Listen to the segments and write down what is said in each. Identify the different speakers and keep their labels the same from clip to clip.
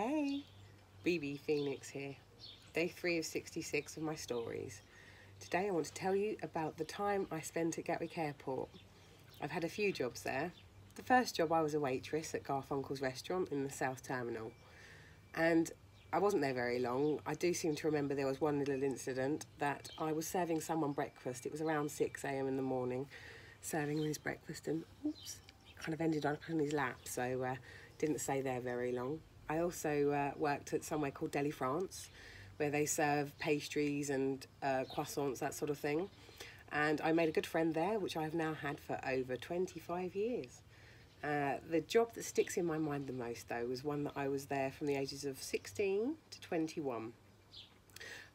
Speaker 1: Hey, BB Phoenix here. Day 3 of 66 of my stories. Today I want to tell you about the time I spent at Gatwick Airport. I've had a few jobs there. The first job I was a waitress at Garfunkel's restaurant in the South Terminal. And I wasn't there very long. I do seem to remember there was one little incident that I was serving someone breakfast. It was around 6 a.m. in the morning, serving him his breakfast, and oops, kind of ended up on his lap, so didn't stay there very long. I also worked at somewhere called Deli France, where they serve pastries and croissants, that sort of thing. And I made a good friend there, which I've now had for over 25 years. The job that sticks in my mind the most, though, was one that I was there from the ages of 16 to 21.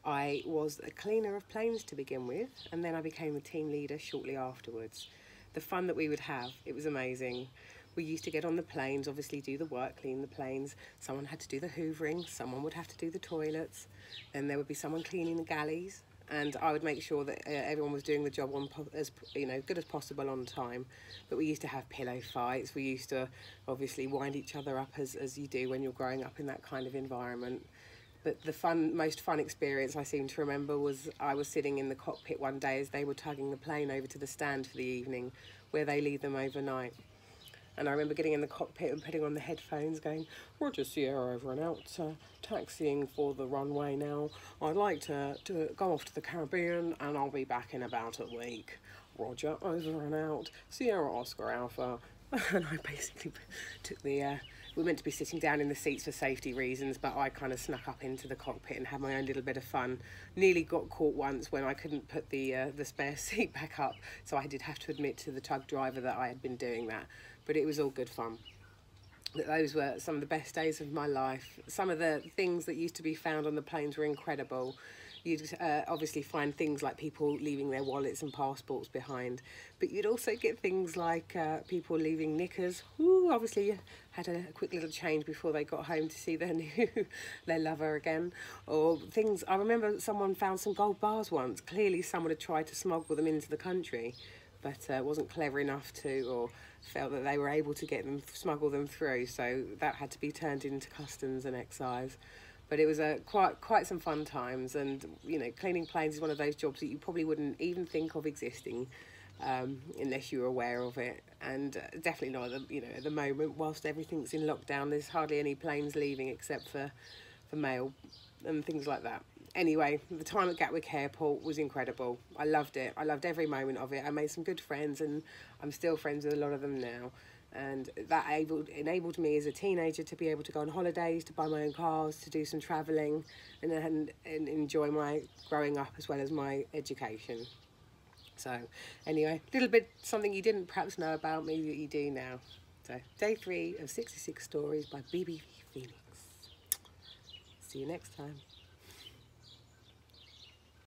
Speaker 1: I was a cleaner of planes to begin with, and then I became the team leader shortly afterwards. The fun that we would have, it was amazing. We used to get on the planes, obviously do the work, clean the planes. Someone had to do the hoovering, someone would have to do the toilets, then there would be someone cleaning the galleys, and I would make sure that everyone was doing the job as good as possible on time. But we used to have pillow fights. We used to obviously wind each other up as you do when you're growing up in that kind of environment. But the most fun experience I seem to remember was I was sitting in the cockpit one day as they were tugging the plane over to the stand for the evening, where they leave them overnight. And I remember getting in the cockpit and putting on the headphones going, "Roger, Sierra over and out, taxiing for the runway now. I'd like to go off to the Caribbean and I'll be back in about a week. Roger, over and out, Sierra Oscar Alpha." And I basically took we were meant to be sitting down in the seats for safety reasons, but I kind of snuck up into the cockpit and had my own little bit of fun. Nearly got caught once when I couldn't put the spare seat back up, so I did have to admit to the tug driver that I had been doing that. But it was all good fun. But those were some of the best days of my life. Some of the things that used to be found on the planes were incredible. You'd obviously find things like people leaving their wallets and passports behind, but you'd also get things like people leaving knickers. Ooh, obviously had a quick little change before they got home to see their lover again. Or things, I remember someone found some gold bars once. Clearly someone had tried to smuggle them into the country, but wasn't clever enough to, or felt that they were able to smuggle them through, so that had to be turned into customs and excise. But it was quite some fun times, and cleaning planes is one of those jobs that you probably wouldn't even think of existing unless you were aware of it. And definitely not at the moment. Whilst everything's in lockdown, there's hardly any planes leaving except for mail and things like that. Anyway, the time at Gatwick Airport was incredible. I loved it. I loved every moment of it. I made some good friends, and I'm still friends with a lot of them now. And that enabled me as a teenager to be able to go on holidays, to buy my own cars, to do some travelling, and enjoy my growing up as well as my education. So anyway, a little bit something you didn't perhaps know about me that you do now. So day 3 of 66 stories by BB Phoenix. See you next time.